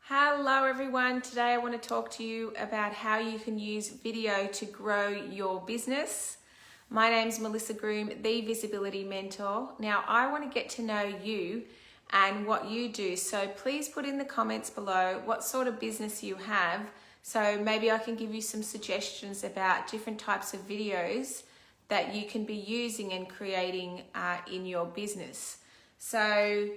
Hello everyone, today I want to talk to you about how you can use video to grow your business. My name's Melissa Groom, the Visibility Mentor. Now I want to get to know you and what you do, so please put in the comments below what sort of business you have, so maybe I can give you some suggestions about different types of videos that you can be using and creating in your business. So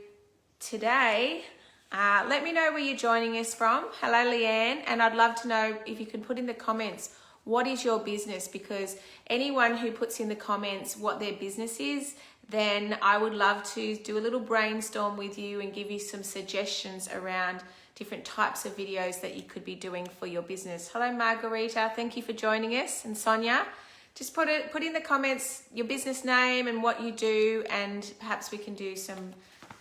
today, let me know where you're joining us from. Hello, Leanne, and I'd love to know if you can put in the comments what is your business, because anyone who puts in the comments what their business is, then I would love to do a little brainstorm with you and give you some suggestions around different types of videos that you could be doing for your business. Hello, Margarita, thank you for joining us, and Sonia. Just put in the comments your business name and what you do, and perhaps we can do some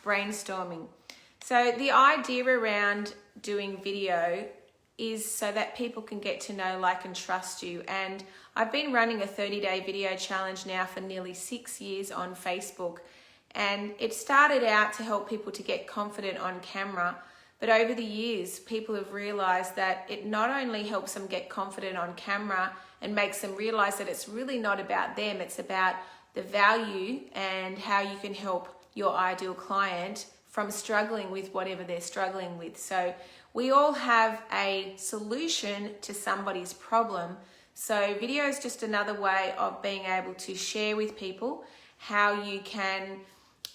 brainstorming. So the idea around doing video is so that people can get to know, like, and trust you. And I've been running a 30-day video challenge now for nearly 6 years on Facebook. And it started out to help people to get confident on camera. But over the years, people have realized that it not only helps them get confident on camera and makes them realize that it's really not about them, it's about the value and how you can help your ideal client from struggling with whatever they're struggling with. So we all have a solution to somebody's problem. So video is just another way of being able to share with people how you can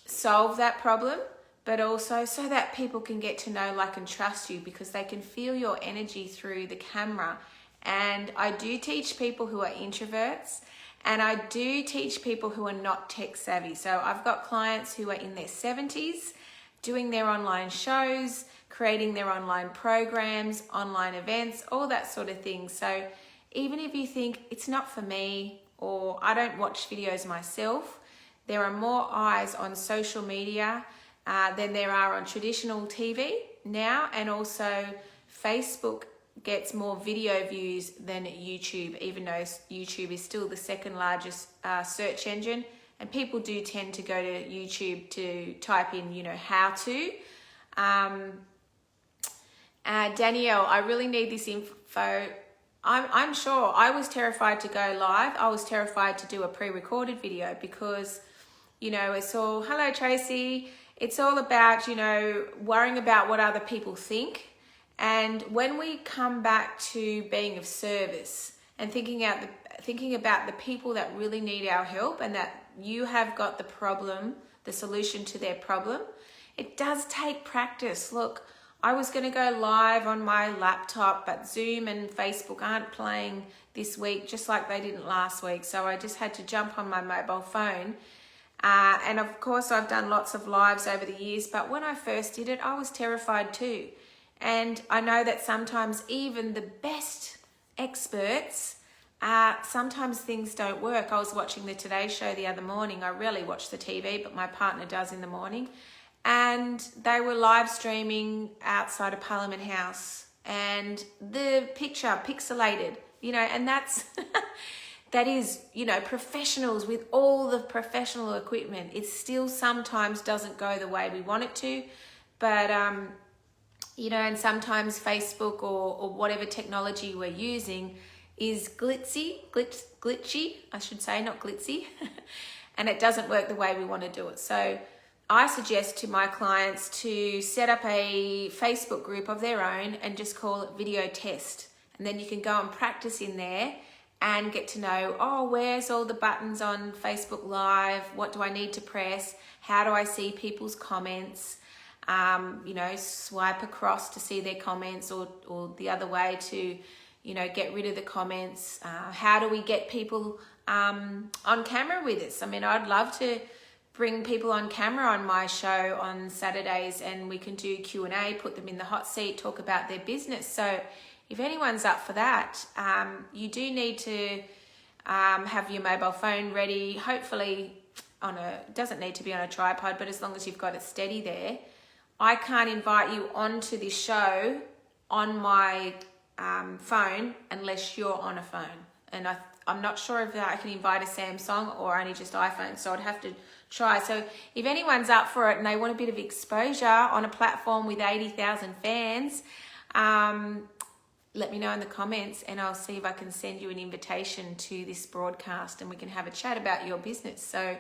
solve that problem, but also so that people can get to know, like, and trust you, because they can feel your energy through the camera. And I do teach people who are introverts, and I do teach people who are not tech savvy. So I've got clients who are in their 70s, doing their online shows, creating their online programs, online events, all that sort of thing. So even if you think it's not for me, or I don't watch videos myself, there are more eyes on social media than there are on traditional TV now, and also Facebook gets more video views than YouTube, even though YouTube is still the second largest search engine. And people do tend to go to YouTube to type in, how to. Danielle, I really need this info. I'm sure I was terrified to go live. I was terrified to do a pre-recorded video because, it's all, hello Tracy, it's all about, worrying about what other people think. And when we come back to being of service and thinking about the people that really need our help, and that you have got the problem, the solution to their problem, it does take practice. Look, I was going to go live on my laptop, but Zoom and Facebook aren't playing this week, just like they didn't last week. So I just had to jump on my mobile phone. And of course, I've done lots of lives over the years, but when I first did it, I was terrified too. And I know that sometimes even the best experts, sometimes things don't work. I was watching the Today Show the other morning. I rarely watch the TV, but my partner does in the morning. And they were live streaming outside of Parliament House, and the picture pixelated, and that is, professionals with all the professional equipment. It still sometimes doesn't go the way we want it to, but, and sometimes Facebook or whatever technology we're using is glitchy, I should say, not glitzy, and it doesn't work the way we want to do it. So I suggest to my clients to set up a Facebook group of their own and just call it video test. And then you can go and practice in there and get to know, where's all the buttons on Facebook Live? What do I need to press? How do I see people's comments? Swipe across to see their comments, or the other way to, get rid of the comments. How do we get people on camera with us? I mean, I'd love to bring people on camera on my show on Saturdays, and we can do Q&A, put them in the hot seat, talk about their business. So if anyone's up for that, you do need to have your mobile phone ready, hopefully doesn't need to be on a tripod, but as long as you've got it steady there. I can't invite you onto this show on my phone unless you're on a phone. And I'm not sure if I can invite a Samsung or only just iPhone, so I'd have to try. So if anyone's up for it and they want a bit of exposure on a platform with 80,000 fans, let me know in the comments and I'll see if I can send you an invitation to this broadcast and we can have a chat about your business. So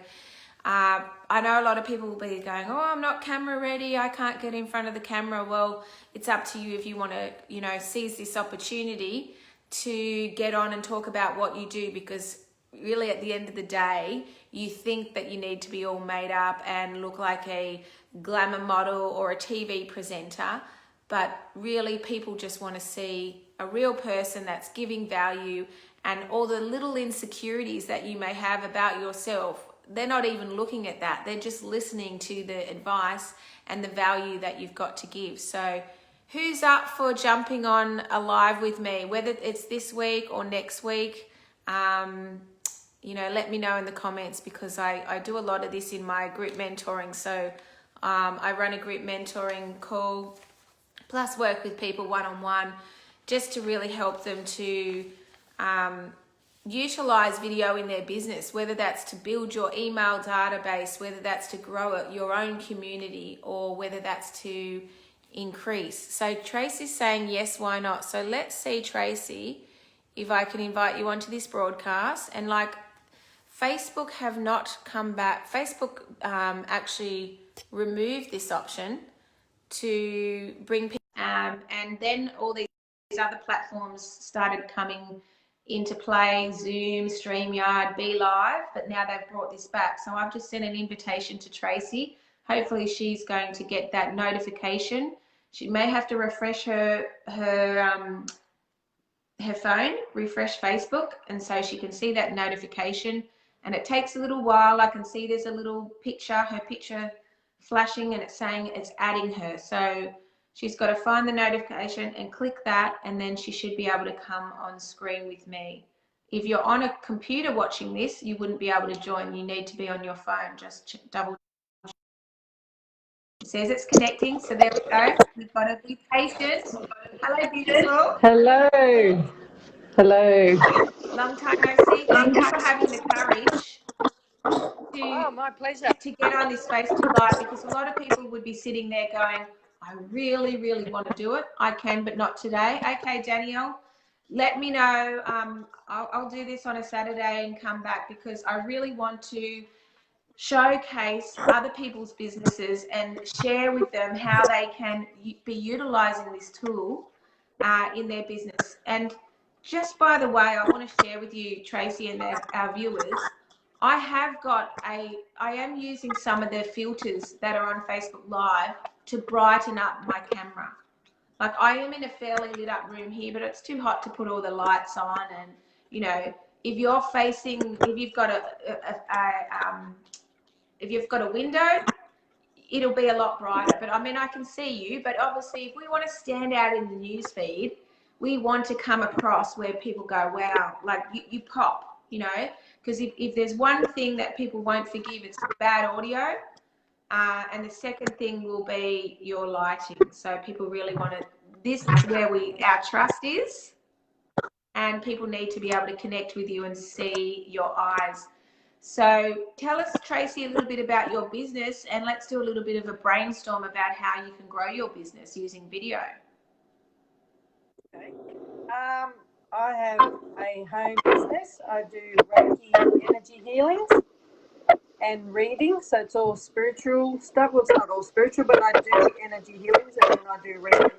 I know a lot of people will be going, oh, I'm not camera ready, I can't get in front of the camera. Well, it's up to you if you want to, you know, seize this opportunity to get on and talk about what you do, because really at the end of the day, you think that you need to be all made up and look like a glamour model or a TV presenter, but really people just want to see a real person that's giving value, and all the little insecurities that you may have about yourself, they're not even looking at that. They're just listening to the advice and the value that you've got to give. So who's up for jumping on a live with me, whether it's this week or next week? You know, let me know in the comments, because I do a lot of this in my group mentoring. So I run a group mentoring call, plus work with people one-on-one, just to really help them to utilize video in their business, whether that's to build your email database, whether that's to grow your own community, or whether that's to increase. So Tracy's saying yes, why not? So let's see, Tracy, if I can invite you onto this broadcast. And like, Facebook have not come back. Facebook actually removed this option to bring people, and then all these other platforms started coming into play, Zoom, StreamYard, Be Live, but now they've brought this back. So I've just sent an invitation to Tracy. Hopefully she's going to get that notification. She may have to refresh her phone, refresh Facebook, and so she can see that notification. And it takes a little while. I can see there's a little picture, her picture flashing, and it's saying it's adding her. So she's got to find the notification and click that, and then she should be able to come on screen with me. If you're on a computer watching this, you wouldn't be able to join. You need to be on your phone. Just double. It says it's connecting, so there we go. We've got to be patient. Hello, beautiful. Hello. Hello. Long time no see. Thank you for having the courage My pleasure. to get on this Facebook Live, because a lot of people would be sitting there going, I really, really want to do it. I can, but not today. Okay, Danielle, let me know. I'll do this on a Saturday and come back, because I really want to showcase other people's businesses and share with them how they can be utilizing this tool in their business. And just by the way, I want to share with you, Tracy, and our viewers, I am using some of the filters that are on Facebook Live to brighten up my camera. Like, I am in a fairly lit up room here, but it's too hot to put all the lights on. And, you know, if you've got a window, it'll be a lot brighter. But I mean, I can see you, but obviously if we want to stand out in the news feed, we want to come across where people go, wow, like you pop, you know, because if there's one thing that people won't forgive, it's bad audio. And the second thing will be your lighting. So people really want to, this is where our trust is, and people need to be able to connect with you and see your eyes. So tell us, Tracy, a little bit about your business, and let's do a little bit of a brainstorm about how you can grow your business using video. Okay. I have a home business. I do Reiki energy healings and reading, so it's all spiritual stuff. Well, it's not all spiritual, but I do energy healings, and then I do readings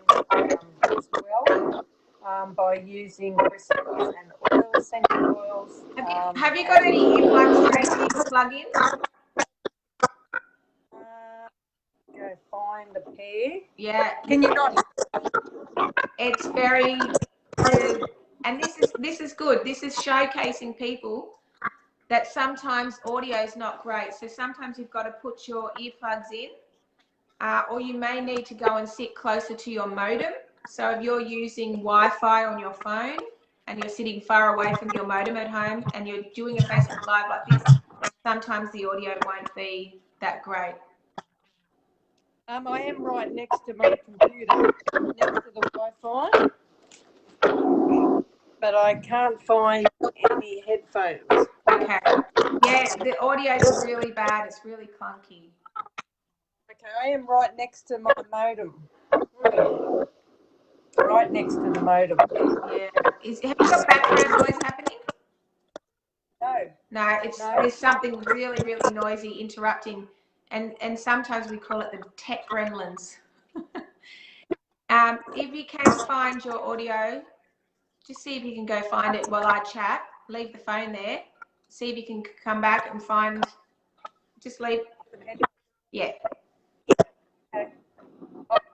as well by using crystals and oils, essential oils. Have you got any earplugs, Tracy, to plug in? Go find a pair. Yeah. Can you not? It's very, and this is good. This is showcasing people that sometimes audio is not great. So sometimes you've got to put your earplugs in, or you may need to go and sit closer to your modem. So if you're using Wi-Fi on your phone and you're sitting far away from your modem at home and you're doing a Facebook Live like this, sometimes the audio won't be that great. I am right next to my computer, next to the Wi-Fi, but I can't find any headphones. Okay. Yeah, the audio is really bad. It's really clunky. Okay, I am right next to my modem. Right next to the modem. Yeah. Have you got background noise happening? No. No, there's something really, really noisy interrupting, and sometimes we call it the tech gremlins. If you can find your audio, just see if you can go find it while I chat. Leave the phone there. See if you can come back and find. Just leave. Yeah.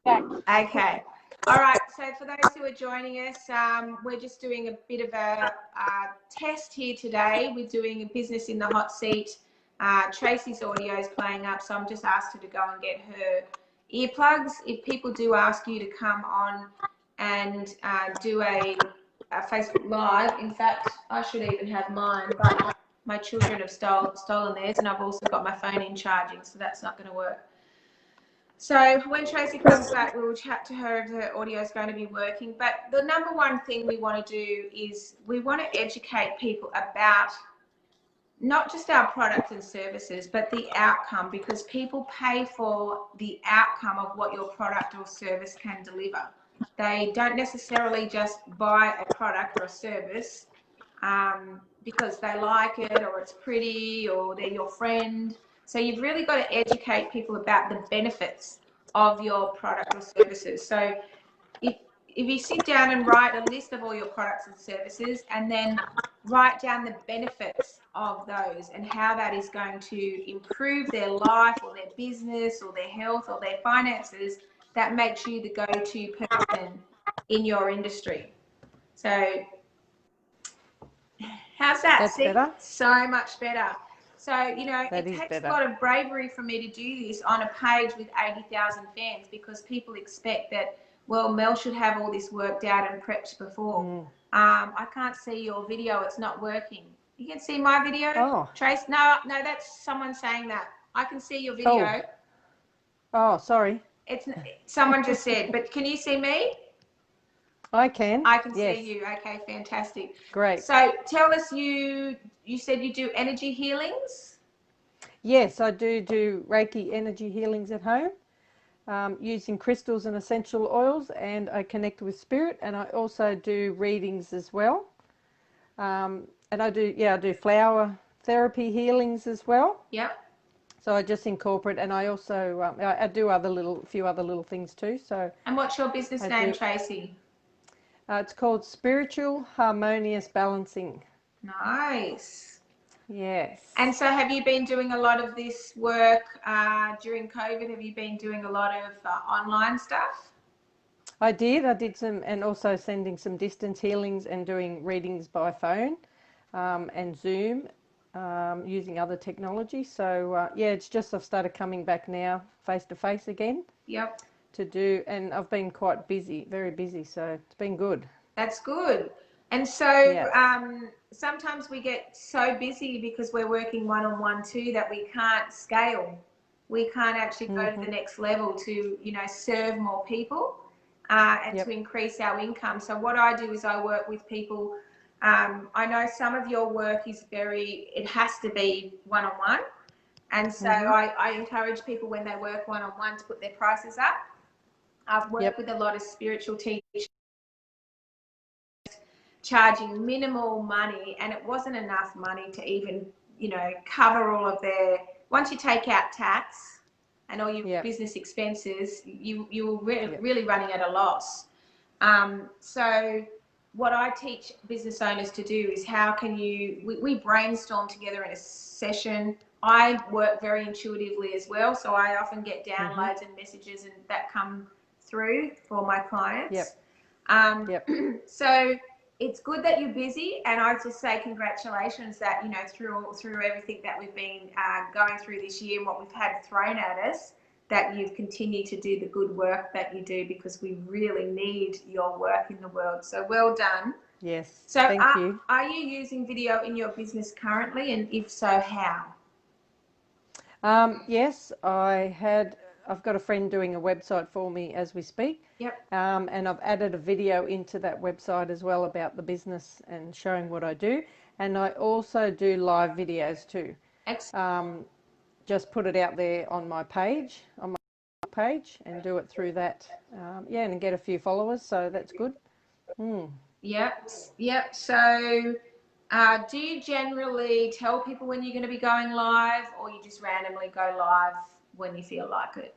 Okay. All right. So for those who are joining us, we're just doing a bit of a test here today. We're doing a business in the hot seat. Tracy's audio is playing up, so I'm just asked her to go and get her earplugs. If people do ask you to come on and do a Facebook Live, in fact, I should even have mine, but my children have stolen theirs, and I've also got my phone in charging, so that's not going to work. So when Tracy comes back, we'll chat to her if her audio is going to be working. But the number one thing we want to do is we want to educate people about not just our products and services, but the outcome, because people pay for the outcome of what your product or service can deliver. They don't necessarily just buy a product or a service because they like it or it's pretty or they're your friend. So you've really got to educate people about the benefits of your product or services. So if you sit down and write a list of all your products and services and then write down the benefits of those and how that is going to improve their life or their business or their health or their finances, that makes you the go-to person in your industry. So how's that? That's better. So much better. So, you know, That it is takes better. a lot of bravery for me to do this on a page with 80,000 fans, because people expect that, well, Mel should have all this worked out and prepped before. I can't see your video. It's not working. You can see my video? Oh. Trace? No, that's someone saying that. I can see your video. Oh, sorry. It's someone just said, but can you see me? I can. I can Yes. see you. Okay, fantastic. Great. So tell us, you said you do energy healings? Yes, I do Reiki energy healings at home, using crystals and essential oils, and I connect with spirit, and I also do readings as well. And I do flower therapy healings as well. Yep. So I just incorporate, and I also I do few other little things too. So. And what's your business name, Tracy? It's called Spiritual Harmonious Balancing. Nice. Yes. And so have you been doing a lot of this work during COVID? Have you been doing a lot of online stuff? I did some, and also sending some distance healings and doing readings by phone and Zoom, using other technology. So yeah, it's just I've started coming back now face to face again. Yep. To do, and I've been quite busy, very busy, so it's been good. That's good. And so yes. Sometimes we get so busy because we're working one-on-one too that we can't scale. We can't actually go to the next level to, you know, serve more people and to increase our income. So what I do is I work with people. I know some of your work is it has to be one-on-one. And so I encourage people when they work one-on-one to put their prices up. I've worked with a lot of spiritual teachers charging minimal money, and it wasn't enough money to even, you know, cover all of once you take out tax and all your business expenses, you're really running at a loss. So what I teach business owners to do is how can we brainstorm together in a session. I work very intuitively as well, so I often get downloads and messages and that come through for my clients. So it's good that you're busy, and I just say congratulations that, you know, through everything that we've been going through this year and what we've had thrown at us, that you've continued to do the good work that you do, because we really need your work in the world. So well done. Yes. So thank you. Are you using video in your business currently, and if so, how? Yes, I've got a friend doing a website for me as we speak. Yep. And I've added a video into that website as well about the business and showing what I do. And I also do live videos too. Just put it out there on my page, and do it through that. And get a few followers, so that's good. Yep. So do you generally tell people when you're going to be going live, or you just randomly go live when you feel like it?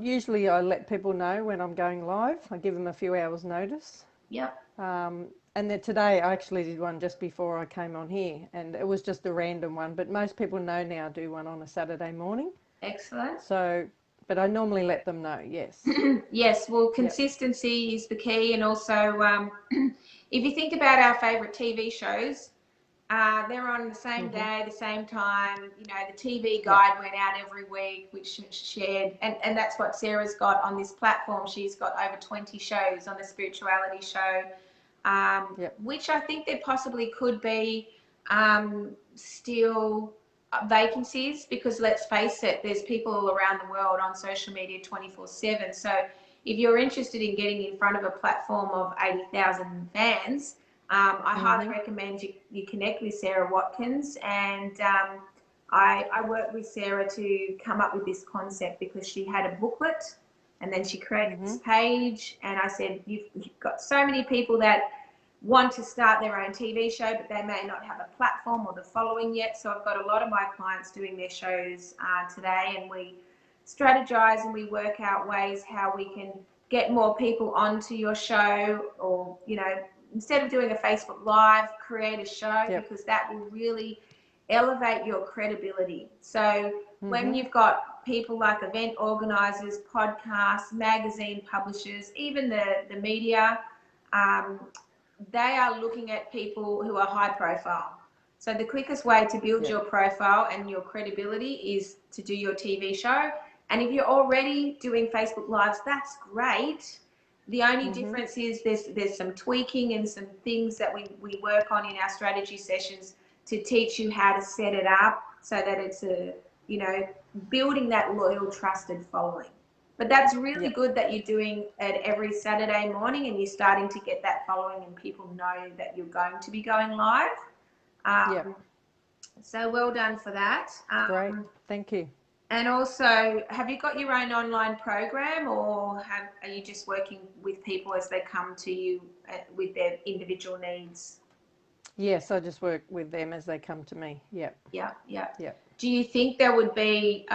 Usually I let people know when I'm going live. I give them a few hours notice. Yep. And then today I actually did one just before I came on here, and it was just a random one, but most people know now I do one on a Saturday morning. Excellent. So, but I normally let them know, yes. Yes, well, consistency is the key. And also, if you think about our favourite TV shows, they're on the same day, the same time. You know, the TV guide went out every week, which shared, and that's what Sarah's got on this platform. She's got over 20 shows on the spirituality show, which I think there possibly could be still vacancies, because let's face it, there's people all around the world on social media 24/7. So if you're interested in getting in front of a platform of 80,000 fans, I highly recommend you connect with Sarah Watkins. And I worked with Sarah to come up with this concept, because she had a booklet and then she created this page. And I said, you've got so many people that want to start their own TV show, but they may not have a platform or the following yet. So I've got a lot of my clients doing their shows today, and we strategize and we work out ways how we can get more people onto your show, or, you know, instead of doing a Facebook Live, create a show, because that will really elevate your credibility. So when you've got people like event organizers, podcasts, magazine publishers, even the media, they are looking at people who are high profile. So the quickest way to build your profile and your credibility is to do your TV show. And if you're already doing Facebook Lives, that's great. The only difference is there's some tweaking and some things that we work on in our strategy sessions to teach you how to set it up so that it's building that loyal, trusted following. But that's really good that you're doing it every Saturday morning, and you're starting to get that following, and people know that you're going to be going live. So well done for that. Great, thank you. And also, have you got your own online program, or are you just working with people as they come to you with their individual needs? Yes, I just work with them as they come to me. Yeah. Do you think there would be,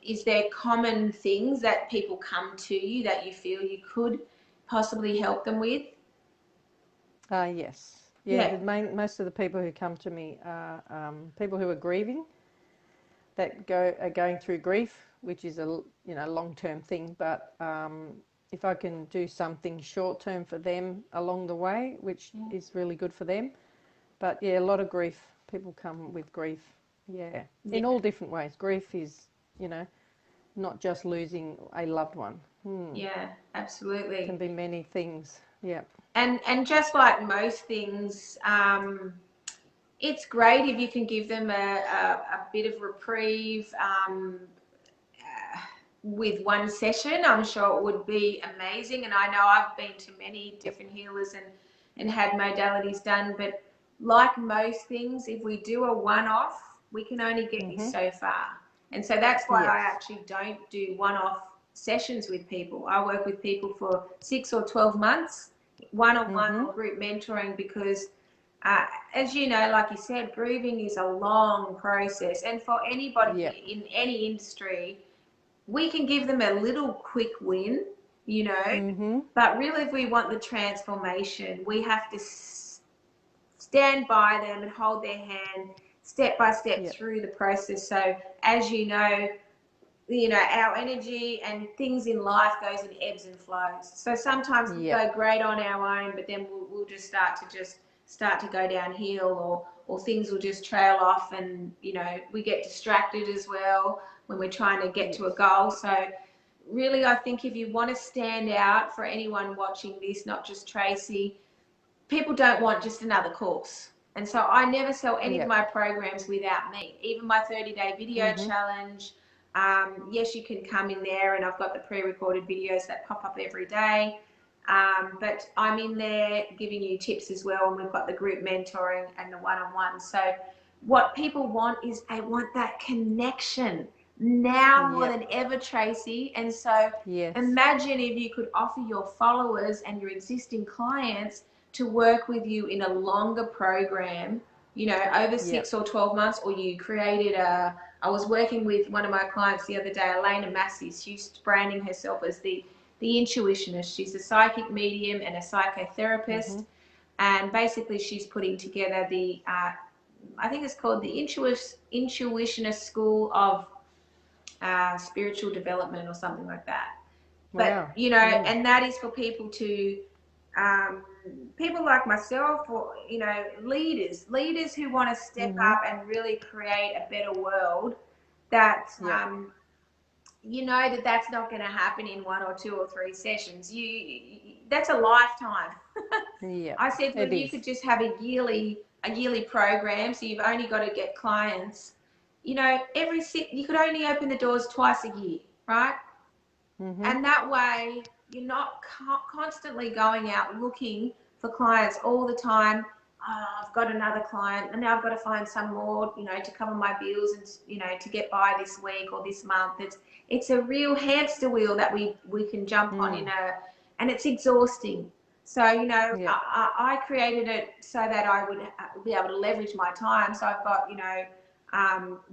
is there common things that people come to you that you feel you could possibly help them with? Yes. Most of the people who come to me are people who are grieving, that are going through grief, which is a long-term thing. But if I can do something short-term for them along the way, which is really good for them. But a lot of grief. People come with grief. In all different ways. Grief is, not just losing a loved one. Yeah, absolutely. It can be many things. Yeah. And just like most things, it's great if you can give them a bit of reprieve with one session. I'm sure it would be amazing. And I know I've been to many different healers and had modalities done. But like most things, if we do a one-off, we can only get you so far. And so that's why I actually don't do one-off sessions with people. I work with people for 6 or 12 months, one-on-one or group mentoring, because as you know, like you said, grieving is a long process. And for anybody in any industry, we can give them a little quick win, but really if we want the transformation, we have to stand by them and hold their hand step by step through the process. So as you know, our energy and things in life goes in ebbs and flows. So sometimes we go great on our own, but then we'll just start to go downhill, or things will just trail off, and we get distracted as well when we're trying to get to a goal. So really, I think if you want to stand out, for anyone watching this, not just Tracy, people don't want just another course. And so I never sell any of my programs without me. Even my 30-day video challenge, yes, you can come in there, and I've got the pre-recorded videos that pop up every day. But I'm in there giving you tips as well, and we've got the group mentoring and the one-on-one. So what people want is they want that connection now more Yep. than ever, Tracy. And so Yes. imagine if you could offer your followers and your existing clients to work with you in a longer program, you know, over Yep. 6 or 12 months, or you created I was working with one of my clients the other day, Elena Massis. She's branding herself as the intuitionist. She's a psychic medium and a psychotherapist. And basically she's putting together the I think it's called the Intuitionist School of Spiritual Development or something like that. But, Wow. you know, and that is for people to, people like myself, or, you know, leaders who want to step up and really create a better world that, Yep. you know, that's not going to happen in 1 or 2 or 3 sessions. That's a lifetime. Yep. I said, well, It you is. could just have a yearly program, so you've only got to get clients. You know, you could only open the doors twice a year, right? And that way, you're not constantly going out looking for clients all the time. Oh, I've got another client, and now I've got to find some more, you know, to cover my bills and, you know, to get by this week or this month. It's a real hamster wheel that we can jump on and it's exhausting. So, you know, Yep. I created it so that I would be able to leverage my time. So I've got, you know,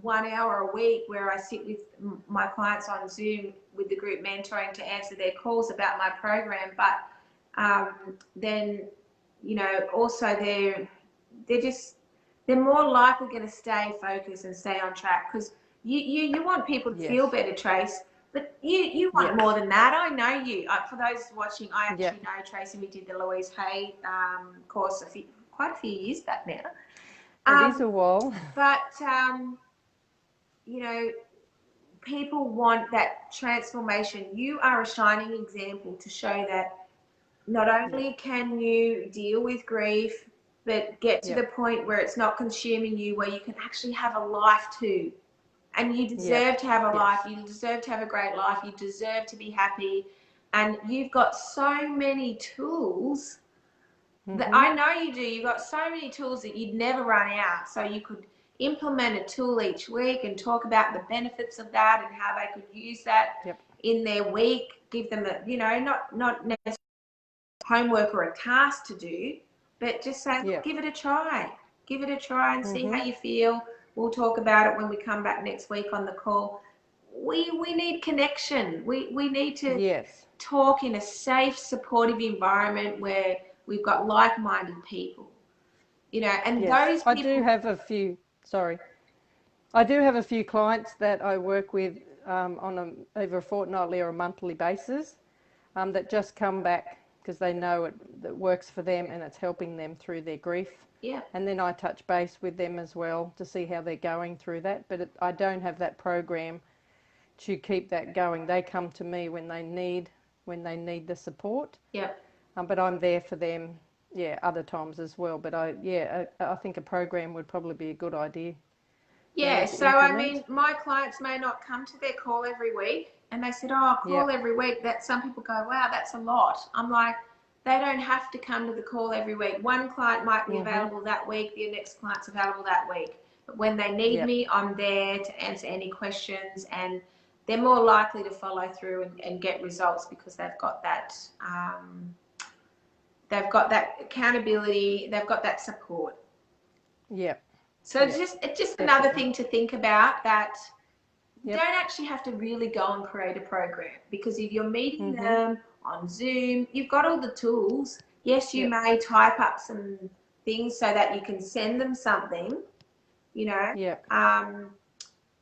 1 hour a week where I sit with my clients on Zoom with the group mentoring to answer their calls about my program. But then, you know, also they're more likely going to stay focused and stay on track, because you want people to feel better, Trace. But you want more than that. I know you. For those watching, I actually know Tracy. We did the Louise Hay course quite a few years back now. It is a while. But, you know, people want that transformation. You are a shining example to show that not only can you deal with grief, but get to the point where it's not consuming you, where you can actually have a life too. And you deserve to have a life. You deserve to have a great life. You deserve to be happy. And you've got so many tools that I know you do. You've got so many tools that you'd never run out. So you could implement a tool each week and talk about the benefits of that and how they could use that in their week. Give them a, you know, not necessarily homework or a task to do, but just say, look, give it a try. Give it a try and see how you feel. We'll talk about it when we come back next week on the call. We need connection. We need to talk in a safe, supportive environment where we've got like-minded people. You know, and those people. I do have a few. Sorry, I do have a few clients that I work with on either a fortnightly or a monthly basis that just come back because they know it works for them and it's helping them through their grief. Yeah. And then I touch base with them as well to see how they're going through that. But I don't have that program to keep that going. They come to me when they need the support. Yeah. But I'm there for them, other times as well. But I think a program would probably be a good idea. Yeah, so I mean, my clients may not come to their call every week, and they said, oh, call every week. That some people go, wow, that's a lot. I'm like, they don't have to come to the call every week. One client might be available that week, the next client's available that week. But when they need me, I'm there to answer any questions, and they're more likely to follow through and get results because they've got that accountability, they've got that support. Yeah. So it's just another thing to think about, that you don't actually have to really go and create a program, because if you're meeting them on Zoom, you've got all the tools. Yes, you may type up some things so that you can send them something, you know,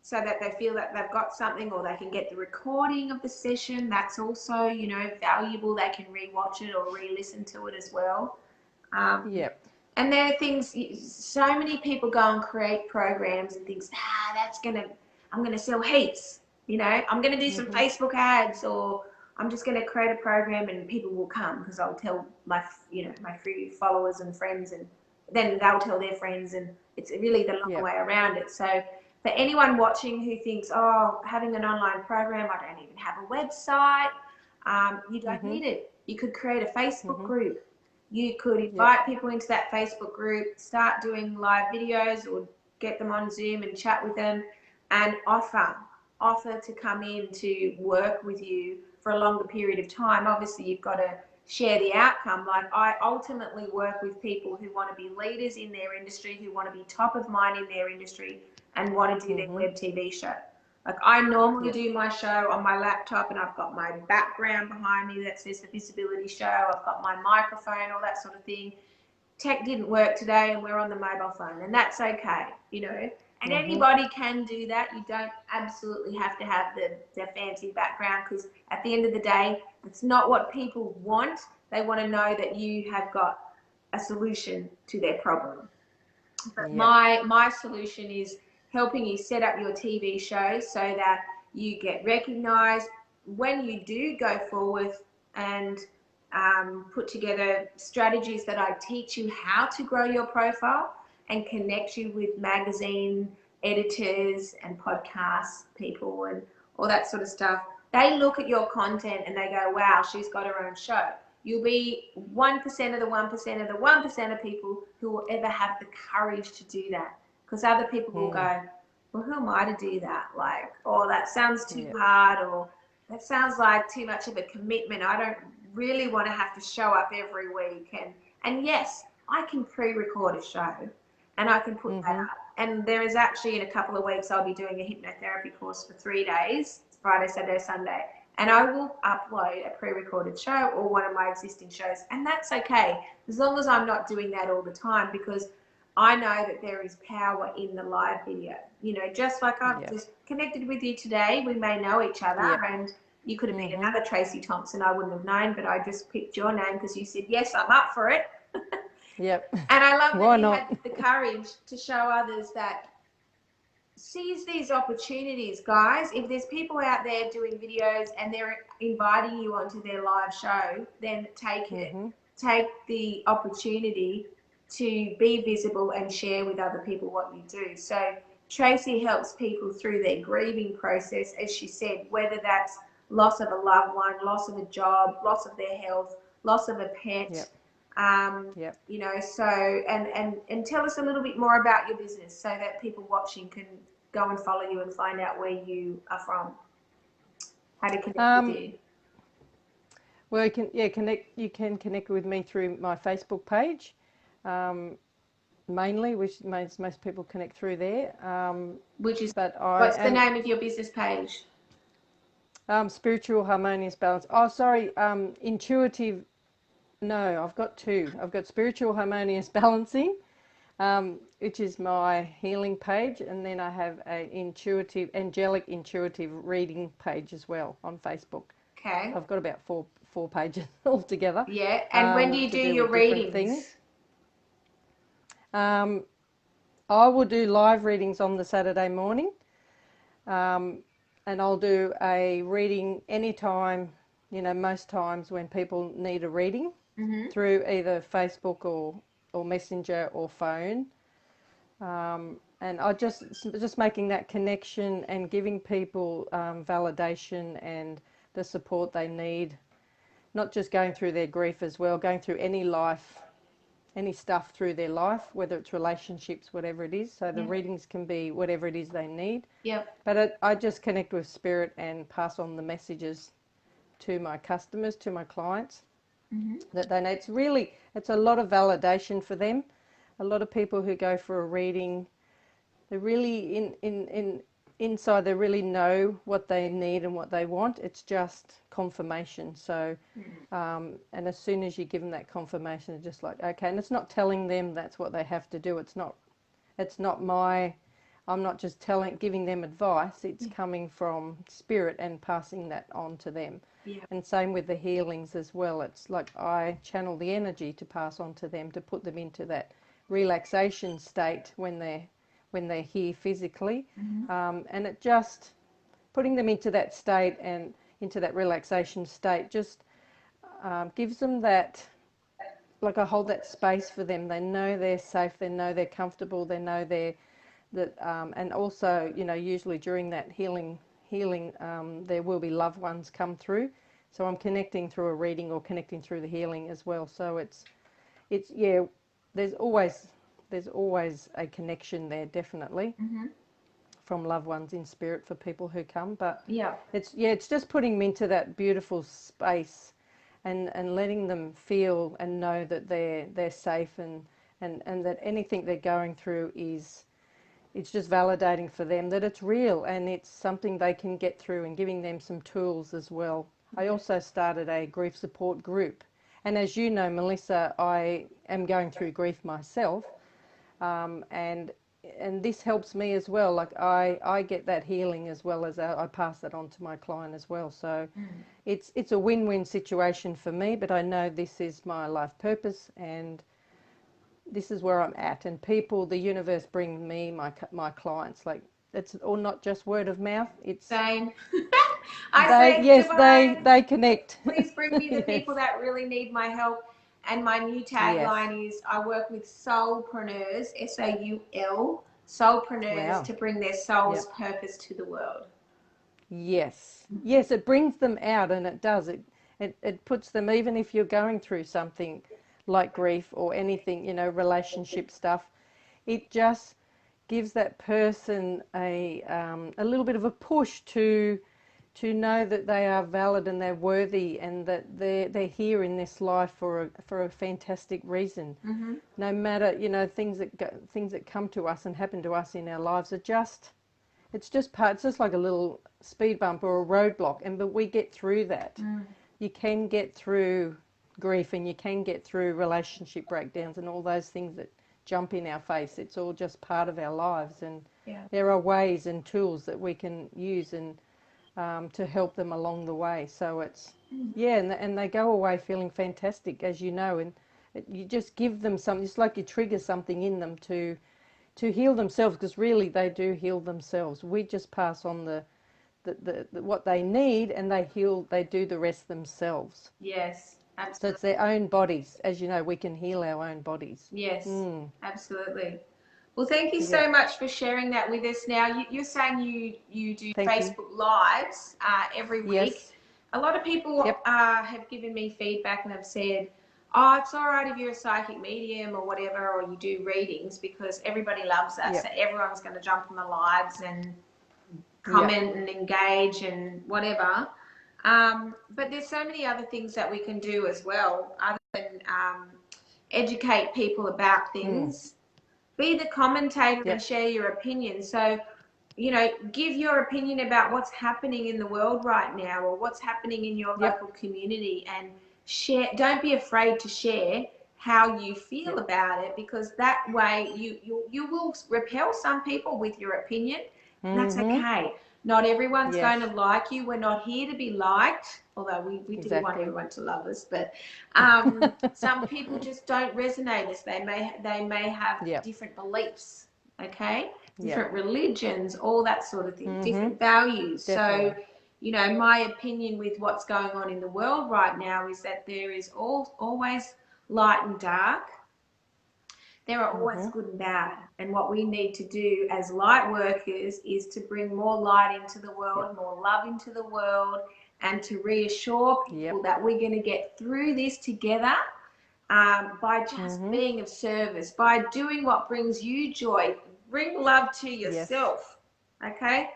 so that they feel that they've got something, or they can get the recording of the session. That's also, you know, valuable. They can re-watch it or re-listen to it as well. And there are things, so many people go and create programs and things, I'm going to sell heaps, you know, I'm going to do some Facebook ads, or I'm just going to create a program and people will come because I'll tell my free followers and friends, and then they'll tell their friends, and it's really the long way around it. So for anyone watching who thinks, oh, having an online program, I don't even have a website, you don't need it. You could create a Facebook group. You could invite people into that Facebook group, start doing live videos or get them on Zoom and chat with them and offer to come in to work with you for a longer period of time. Obviously, you've got to share the outcome. Like, I ultimately work with people who want to be leaders in their industry, who want to be top of mind in their industry and want to do their web TV show. Like, I normally do my show on my laptop, and I've got my background behind me that says the Visibility Show. I've got my microphone, all that sort of thing. Tech didn't work today and we're on the mobile phone, and that's okay, you know. And anybody can do that. You don't absolutely have to have the fancy background, because at the end of the day, it's not what people want. They want to know that you have got a solution to their problem. But my solution is helping you set up your TV show so that you get recognized when you do go forward, and put together strategies that I teach you how to grow your profile and connect you with magazine editors and podcast people and all that sort of stuff. They look at your content and they go, wow, she's got her own show. You'll be 1% of the 1% of the 1% of people who will ever have the courage to do that. Because other people will go, well, who am I to do that? Like, oh, that sounds too hard, or that sounds like too much of a commitment. I don't really want to have to show up every week. And yes, I can pre-record a show and I can put that up. And there is actually, in a couple of weeks, I'll be doing a hypnotherapy course for 3 days, Friday, Saturday, Sunday. And I will upload a pre-recorded show or one of my existing shows. And that's okay, as long as I'm not doing that all the time, because I know that there is power in the live video. You know, just like I've just connected with you today, we may know each other, and you could have been another Tracy Thompson I wouldn't have known, but I just picked your name because you said, yes, I'm up for it. And I love that you had the courage to show others that seize these opportunities, guys. If there's people out there doing videos and they're inviting you onto their live show, then take it. Take the opportunity to be visible and share with other people what you do. So Tracy helps people through their grieving process, as she said, whether that's loss of a loved one, loss of a job, loss of their health, loss of a pet. You know, so and tell us a little bit more about your business so that people watching can go and follow you and find out where you are from, how to connect with you. Well, you can connect with me through my Facebook page, mainly, which most people connect through there. Which is, what's the name of your business page? Spiritual Harmonious Balance. Oh, sorry, Intuitive. No, I've got two. I've got Spiritual Harmonious Balancing, which is my healing page, and then I have a angelic intuitive reading page as well on Facebook. Okay. I've got about four pages altogether. Yeah, and when do you do your readings? Things. I will do live readings on the Saturday morning, and I'll do a reading anytime, you know, most times when people need a reading through either Facebook or Messenger or phone. And I just making that connection and giving people validation and the support they need, not just going through their grief as well, going through any stuff through their life, whether it's relationships, whatever it is. So the readings can be whatever it is they need. But I just connect with spirit and pass on the messages to my customers, to my clients, that they need. It's a lot of validation for them. A lot of people who go for a reading, they really inside they really know what they need and what they want. It's just confirmation. So and as soon as you give them that confirmation, it's just like, okay. And it's not telling them that's what they have to do. I'm not just giving them advice. It's coming from spirit and passing that on to them. And same with the healings as well. It's like I channel the energy to pass on to them, to put them into that relaxation state when they're here physically, and it just putting them into that state and into that relaxation state just gives them that, like I hold that space for them. They know they're safe, they know they're comfortable, they know and also, you know, usually during that healing there will be loved ones come through, so I'm connecting through a reading or connecting through the healing as well. So it's there's always there's always a connection there, definitely, from loved ones in spirit for people who come. But Yeah. it's just putting them into that beautiful space and letting them feel and know that they're safe and that anything they're going through it's just validating for them that it's real and it's something they can get through, and giving them some tools as well. I also started a grief support group, and as you know, Melissa, I am going through grief myself, and this helps me as well. Like I get that healing as well as I pass that on to my client as well. So it's a win-win situation for me, but I know this is my life purpose and this is where I'm at. And people, the universe bring me my clients. Like, it's all not just word of mouth. It's Same. they connect. Please bring me the Yes. people that really need my help. And my new tagline is, I work with soulpreneurs, SOUL, soulpreneurs, Wow. to bring their soul's purpose to the world. Yes, it brings them out, and it does. It puts them, even if you're going through something like grief or anything, relationship stuff, it just gives that person a little bit of a push to know that they are valid and they're worthy, and that they're here in this life for a fantastic reason. No matter, things that come to us and happen to us in our lives are just, it's just like a little speed bump or a roadblock, but we get through that. You can get through grief, and you can get through relationship breakdowns and all those things that jump in our face. It's all just part of our lives, and there are ways and tools that we can use and to help them along the way. So it's and they go away feeling fantastic, as you know, and you just give them something. It's like you trigger something in them to heal themselves, because really they do heal themselves. We just pass on the what they need, and they do the rest themselves. Yes, absolutely. So it's their own bodies. As you know, we can heal our own bodies. Yes, absolutely. Well, thank you so much for sharing that with us. Now, you're saying you do Facebook Lives every week. Yes. A lot of people have given me feedback and have said, oh, it's all right if you're a psychic medium or whatever, or you do readings, because everybody loves that. So everyone's going to jump on the lives and comment and engage and whatever. But there's so many other things that we can do as well, other than educate people about things. Be the commentator and share your opinion. So, give your opinion about what's happening in the world right now, or what's happening in your local community, and share. Don't be afraid to share how you feel about it, because that way you will repel some people with your opinion. That's okay. Not everyone's going to like you. We're not here to be liked, although we do want everyone to love us. But some people just don't resonate us. They may have different beliefs, different religions, all that sort of thing, different values. Definitely. So, my opinion with what's going on in the world right now is that there is always light and dark. There are always good and bad, and what we need to do as light workers is to bring more light into the world, more love into the world, and to reassure people that we're going to get through this together by just being of service, by doing what brings you joy. Bring love to yourself,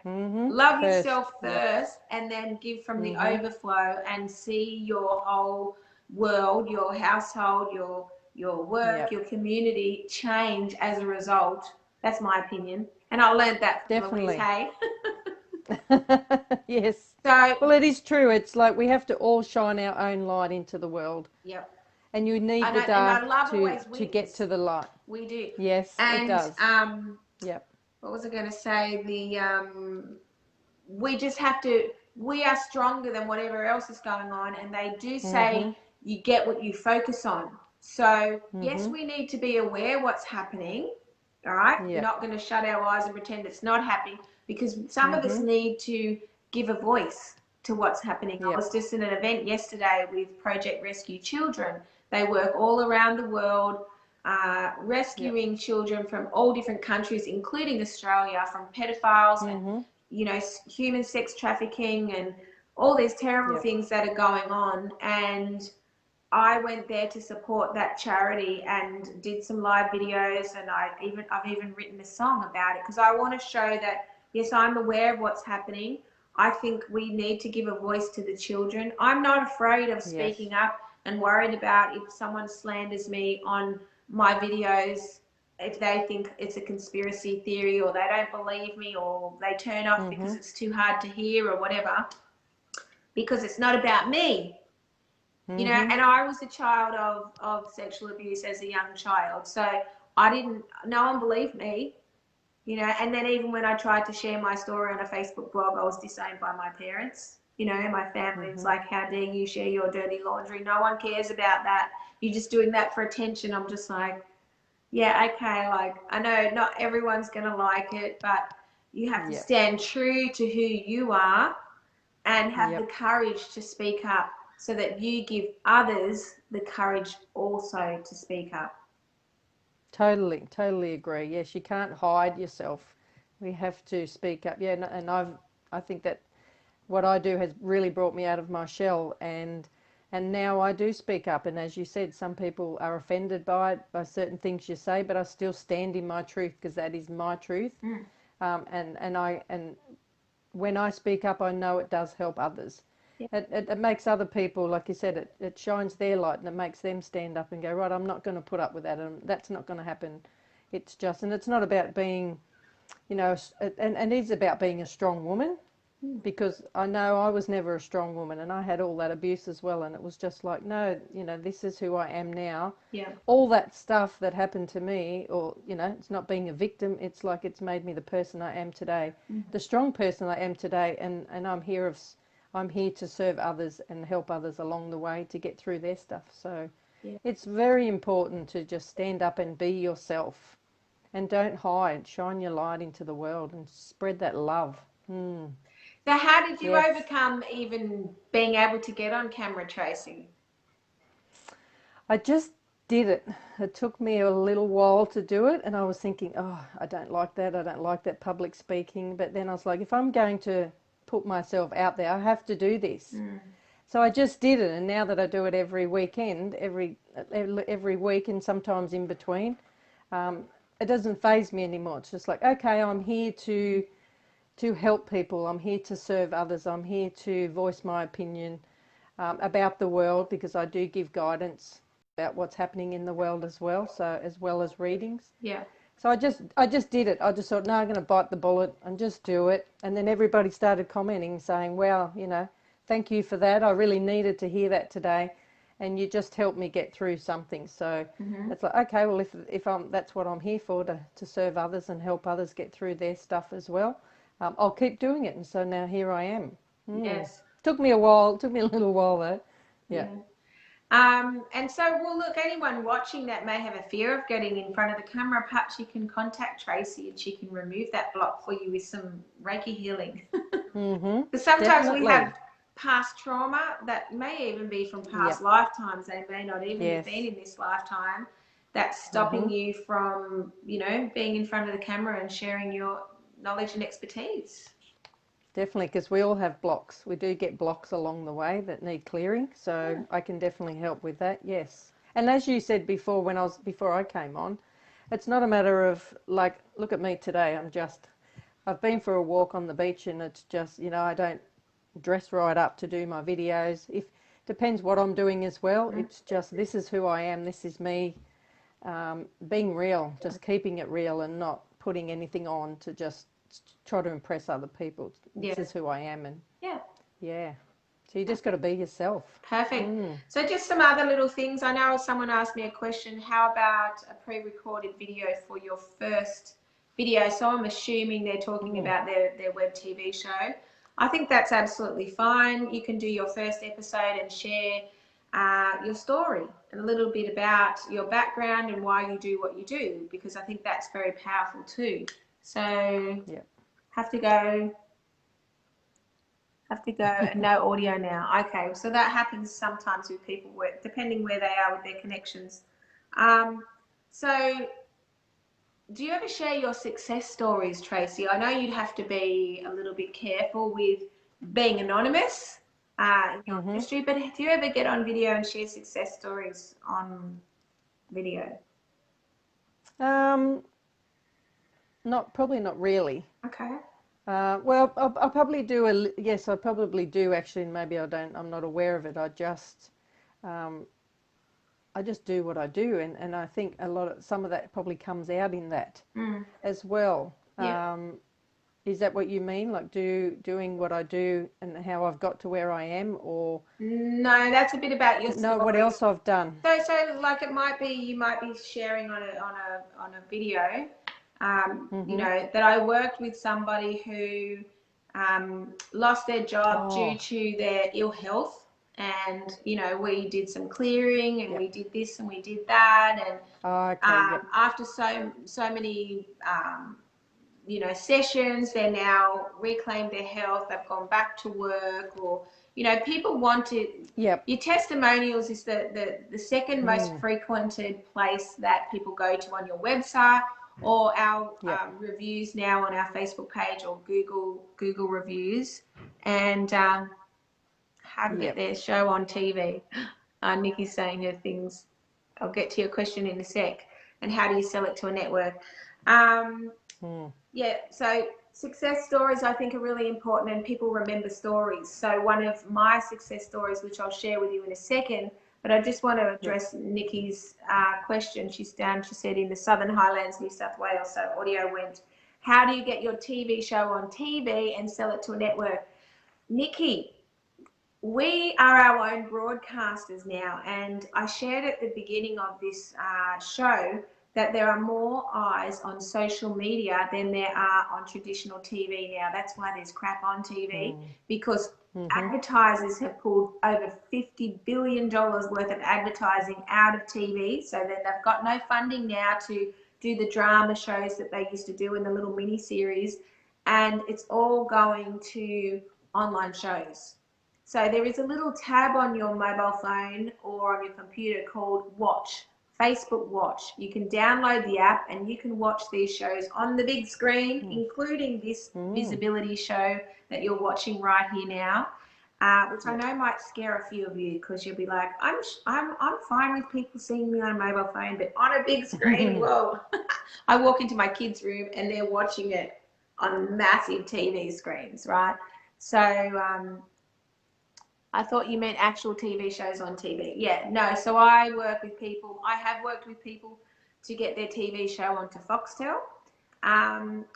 Love yourself first, and then give from the overflow, and see your whole world, your household, your work, your community change as a result. That's my opinion. And I learned that from Louise Hay. Yes. So, well, it is true. It's like we have to all shine our own light into the world. Yep. And you need the dark to get to the light. We do. Yes, it does. What was I going to say? We just have to, we are stronger than whatever else is going on. And they do say you get what you focus on. So, yes, we need to be aware what's happening, all right? We're not going to shut our eyes and pretend it's not happening, because some of us need to give a voice to what's happening. I was just in an event yesterday with Project Rescue Children. They work all around the world, rescuing children from all different countries, including Australia, from pedophiles and, human sex trafficking and all these terrible things that are going on. And I went there to support that charity and did some live videos, and I've even written a song about it because I want to show that yes, I'm aware of what's happening. I think we need to give a voice to the children. I'm not afraid of Yes. speaking up and worried about if someone slanders me on my videos, if they think it's a conspiracy theory or they don't believe me or they turn off because it's too hard to hear or whatever, because it's not about me. You know, and I was a child of sexual abuse as a young child, so no one believed me, you know. And then even when I tried to share my story on a Facebook blog, I was disowned by my parents. You know, my family was like, how dare you share your dirty laundry? No one cares about that. You're just doing that for attention. I'm just like, yeah, okay, like, I know not everyone's going to like it, but you have to stand true to who you are and have the courage to speak up so that you give others the courage also to speak up. Totally agree. Yes, you can't hide yourself. We have to speak up. Yeah, and I think that what I do has really brought me out of my shell, and now I do speak up. And as you said, some people are offended by it, by certain things you say, but I still stand in my truth because that is my truth. And when I speak up, I know it does help others. Yeah. It makes other people, like you said, it shines their light and it makes them stand up and go, right, I'm not going to put up with that, and that's not going to happen. It's just, and it's not about being, you know, and it is about being a strong woman, because I know I was never a strong woman and I had all that abuse as well, and it was just like, no, you know, this is who I am now. Yeah. All that stuff that happened to me, or, you know, it's not being a victim, it's like it's made me the person I am today, the strong person I am today, and I'm here to serve others and help others along the way to get through their stuff. So it's very important to just stand up and be yourself and don't hide. Shine your light into the world and spread that love. So how did you Yes. overcome even being able to get on camera, Tracy? I just did it. It took me a little while to do it, and I was thinking, oh, I don't like that. I don't like that public speaking. But then I was like, if I'm going to put myself out there, I have to do this. So I just did it, and now that I do it every weekend, every week, and sometimes in between, it doesn't faze me anymore. It's just like, okay, I'm here to help people. I'm here to serve others. I'm here to voice my opinion about the world, because I do give guidance about what's happening in the world as well. So as well as readings. Yeah. So I just did it. I just thought, no, I'm going to bite the bullet and just do it. And then everybody started commenting, saying, well, you know, thank you for that. I really needed to hear that today, and you just helped me get through something. So it's like, okay, well, if that's what I'm here for, to serve others and help others get through their stuff as well, I'll keep doing it. And so now here I am. Yes. Took me a while. Took me a little while though. Yeah. And so, well, look, anyone watching that may have a fear of getting in front of the camera, perhaps you can contact Tracy and she can remove that block for you with some Reiki healing. Because sometimes we have past trauma that may even be from past lifetimes. They may not even have been in this lifetime. That's stopping you from, you know, being in front of the camera and sharing your knowledge and expertise. Definitely, because we all have blocks. We do get blocks along the way that need clearing, so I can definitely help with that, yes. And as you said before, before I came on, it's not a matter of, like, look at me today, I've been for a walk on the beach, and it's just, you know, I don't dress right up to do my videos. Depends what I'm doing as well. It's just, this is who I am, this is me, being real, just keeping it real and not putting anything on to just try to impress other people. This is who I am. And so you just got to be yourself. Perfect. So just some other little things. I know someone asked me a question, how about a pre-recorded video for your first video? So I'm assuming they're talking about their web TV show. I think that's absolutely fine. You can do your first episode and share your story and a little bit about your background and why you do what you do, because I think that's very powerful too. So have to go, no audio now. Okay, so that happens sometimes with people, depending where they are with their connections. So do you ever share your success stories, Tracy? I know you'd have to be a little bit careful with being anonymous, in your industry, but do you ever get on video and share success stories on video? Probably not really. Okay. Well, I probably do yes, I probably do actually, and maybe I'm not aware of it. I just do what I do, and I think some of that probably comes out in that as well. Yeah. Is that what you mean? Like doing what I do and how I've got to where I am, or No, that's a bit about your no, story. what else I've done? So like you might be sharing on a video, you know, that I worked with somebody who lost their job due to their ill health, and you know we did some clearing and we did this and we did that, and after so many you know sessions, they're now reclaimed their health, they've gone back to work, or you know people want to. Your testimonials is the second most frequented place that people go to on your website, or our reviews now on our Facebook page, or Google reviews, and how to get their show on TV. Nikki's saying her things. I'll get to your question in a sec. And how do you sell it to a network? Yeah, so success stories I think are really important, and people remember stories. So one of my success stories, which I'll share with you in a second, but I just want to address Nikki's question. She said in the Southern Highlands, New South Wales, so audio went, how do you get your TV show on TV and sell it to a network? Nikki, we are our own broadcasters now, and I shared at the beginning of this show that there are more eyes on social media than there are on traditional TV now. That's why there's crap on TV, because advertisers have pulled over $50 billion worth of advertising out of TV, so that they've got no funding now to do the drama shows that they used to do in the little mini series, and it's all going to online shows. So there is a little tab on your mobile phone or on your computer called Watch, Facebook Watch. You can download the app and you can watch these shows on the big screen, including this visibility show that you're watching right here now, which I know might scare a few of you, because you'll be like, I'm fine with people seeing me on a mobile phone, but on a big screen, whoa. I walk into my kids' room and they're watching it on massive TV screens, right? So I thought you meant actual TV shows on TV. Yeah, no. So I work with people. I have worked with people to get their TV show onto Foxtel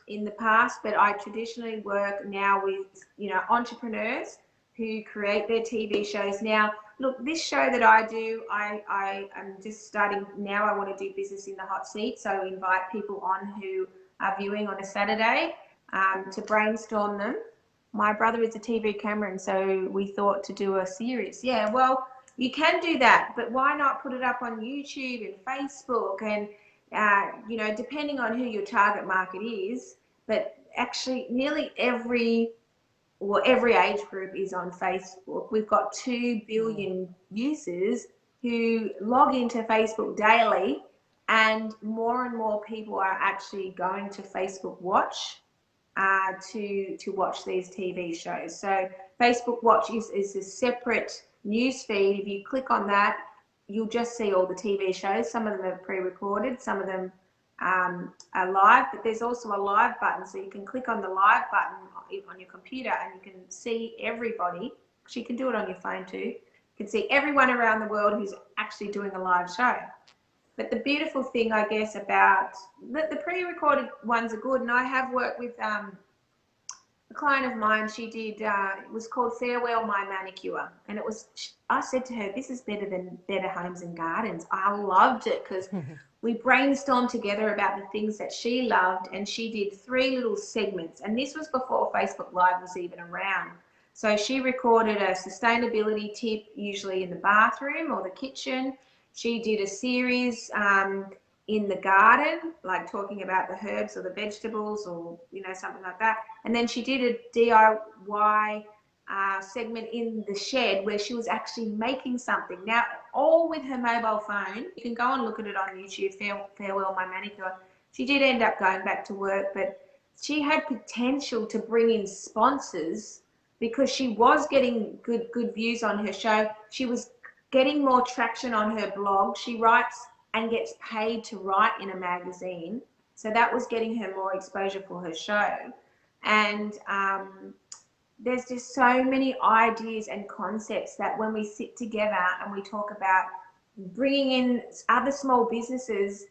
in the past, but I traditionally work now with, you know, entrepreneurs who create their TV shows. Now, look, this show that I do, I am just starting now. I want to do business in the hot seat, so invite people on who are viewing on a Saturday to brainstorm them. My brother is a TV cameraman, so we thought to do a series. Yeah, well, you can do that, but why not put it up on YouTube and Facebook and, you know, depending on who your target market is. But actually nearly every age group is on Facebook. We've got 2 billion users who log into Facebook daily, and more people are actually going to Facebook Watch to watch these TV shows. So Facebook Watch is a separate news feed. If you click on that, you'll just see all the TV shows. Some of them are pre-recorded, some of them are live, but there's also a live button, so you can click on the live button on your computer and you can see everybody. Actually, you can do it on your phone too. You can see everyone around the world who's actually doing a live show. But the beautiful thing, I guess, about the pre-recorded ones are good, and I have worked with a client of mine. She did, it was called Farewell My Manicure, and it was, I said to her, this is better than Better Homes and Gardens. I loved it because we brainstormed together about the things that she loved, and she did 3 little segments, and this was before Facebook Live was even around. So she recorded a sustainability tip, usually in the bathroom or the kitchen. She did a series in the garden, like talking about the herbs or the vegetables or, you know, something like that. And then she did a DIY segment in the shed where she was actually making something. Now, all with her mobile phone. You can go and look at it on YouTube, Farewell My Manicure. She did end up going back to work, but she had potential to bring in sponsors because she was getting good views on her show. She was getting more traction on her blog. She writes and gets paid to write in a magazine. So that was getting her more exposure for her show. And there's just so many ideas and concepts that when we sit together and we talk about bringing in other small businesses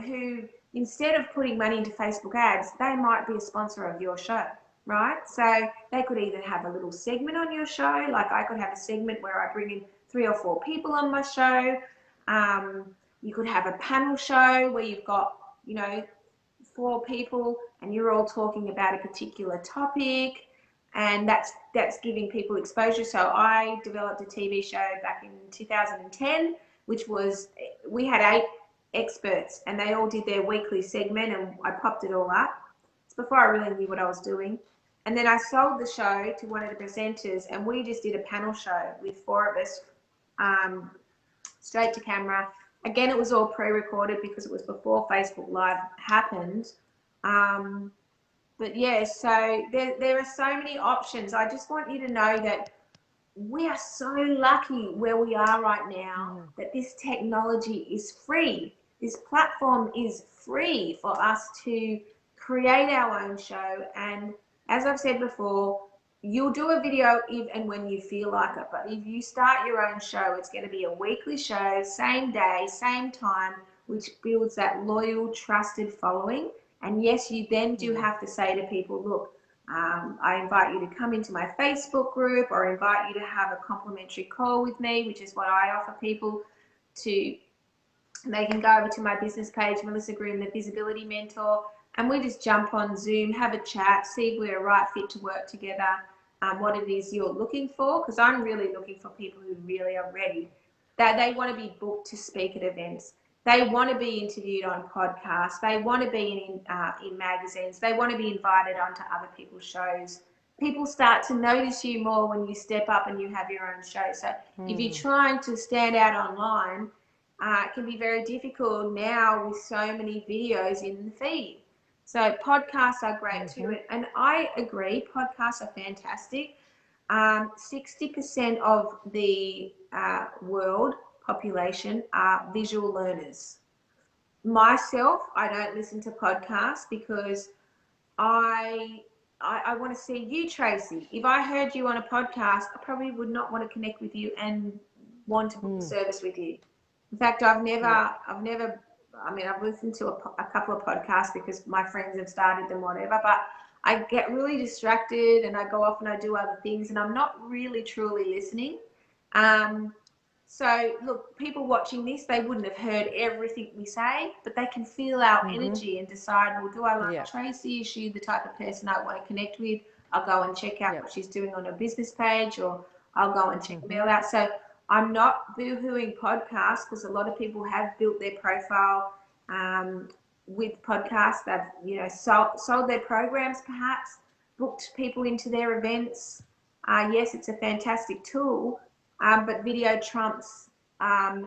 who, instead of putting money into Facebook ads, they might be a sponsor of your show, right? So they could either have a little segment on your show, like I could have a segment where I bring in 3 or 4 people on my show. You could have a panel show where you've got, 4 people and you're all talking about a particular topic, and that's giving people exposure. So I developed a TV show back in 2010, which was, we had 8 experts and they all did their weekly segment, and I popped it all up. It's before I really knew what I was doing. And then I sold the show to one of the presenters, and we just did a panel show with 4 of us, straight to camera. Again, it was all pre-recorded because it was before Facebook Live happened. But yeah, so there are so many options. I just want you to know that we are so lucky where we are right now, that this technology is free. This platform is free for us to create our own show. And as I've said before, you'll do a video if and when you feel like it. But if you start your own show, it's going to be a weekly show, same day, same time, which builds that loyal, trusted following. And yes, you then do have to say to people, look, I invite you to come into my Facebook group, or invite you to have a complimentary call with me, which is what I offer people to. They can go over to my business page, Melissa Groom, the Visibility Mentor, and we just jump on Zoom, have a chat, see if we're a right fit to work together, what it is you're looking for, because I'm really looking for people who really are ready, that they want to be booked to speak at events. They want to be interviewed on podcasts. They want to be in magazines. They want to be invited onto other people's shows. People start to notice you more when you step up and you have your own show. So if you're trying to stand out online, it can be very difficult now with so many videos in the feed. So podcasts are great too. And I agree, podcasts are fantastic. 60% of the world population are visual learners. Myself, I don't listen to podcasts because I want to see you, Tracy. If I heard you on a podcast, I probably would not want to connect with you and want to book a service with you. In fact, I've listened to a couple of podcasts because my friends have started them, whatever, but I get really distracted and I go off and I do other things and I'm not really truly listening. So look, people watching this, they wouldn't have heard everything we say, but they can feel our energy and decide, well, do I like Tracy? Is she the type of person I want to connect with? I'll go and check out what she's doing on her business page, or I'll go and check Mel out. So I'm not boo-hooing podcasts, because a lot of people have built their profile with podcasts. They've sold their programs, perhaps booked people into their events. Yes, it's a fantastic tool, but video trumps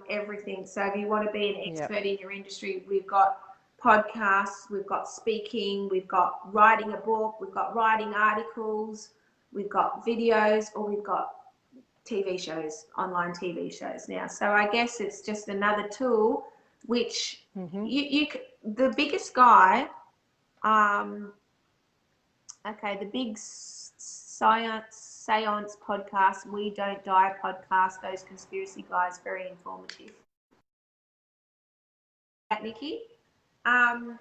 everything. So if you want to be an expert in your industry, we've got podcasts, we've got speaking, we've got writing a book, we've got writing articles, we've got videos, or we've got TV shows, online TV shows now. So I guess it's just another tool which the biggest guy, the big Seance podcast, We Don't Die podcast, those conspiracy guys, very informative. Nikki, the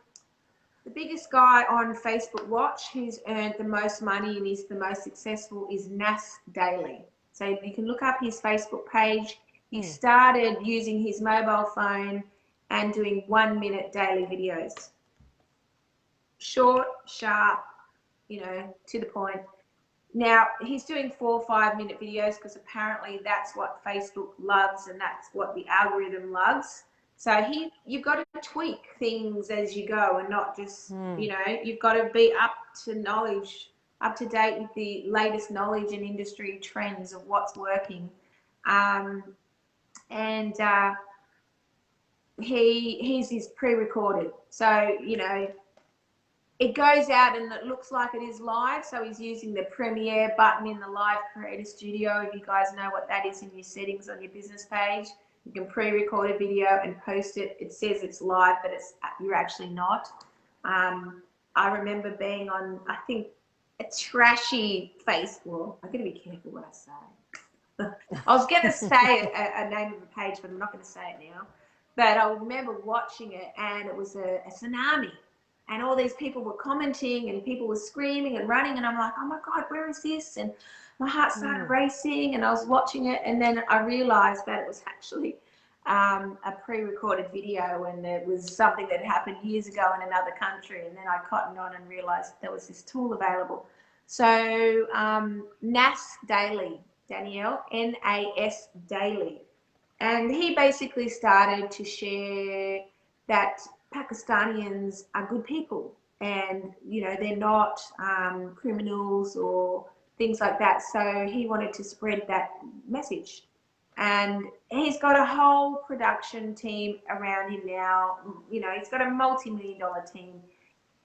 biggest guy on Facebook Watch who's earned the most money and is the most successful is Nas Daily. So you can look up his Facebook page. He started using his mobile phone and doing 1-minute daily videos. Short, sharp, to the point. Now, he's doing 4 or 5-minute videos because apparently that's what Facebook loves and that's what the algorithm loves. So you've got to tweak things as you go and not just, you've got to be up to date with the latest knowledge and industry trends of what's working. He's pre-recorded. So, it goes out and it looks like it is live. So he's using the Premiere button in the Live Creator Studio. If you guys know what that is in your settings on your business page, you can pre-record a video and post it. It says it's live, but you're actually not. I remember being on, I think, a trashy Facebook. I'm going to be careful what I say. I was going to say a name of a page, but I'm not going to say it now. But I remember watching it, and it was a tsunami. And all these people were commenting, and people were screaming and running. And I'm like, oh, my God, where is this? And my heart started racing, and I was watching it. And then I realized that it was actually a pre-recorded video, and it was something that happened years ago in another country. And then I cottoned on and realized there was this tool available. So NAS Daily, Danielle, NAS Daily. And he basically started to share that Pakistanians are good people, and they're not criminals or things like that. So he wanted to spread that message, and he's got a whole production team around him now. He's got a multi-million-dollar team.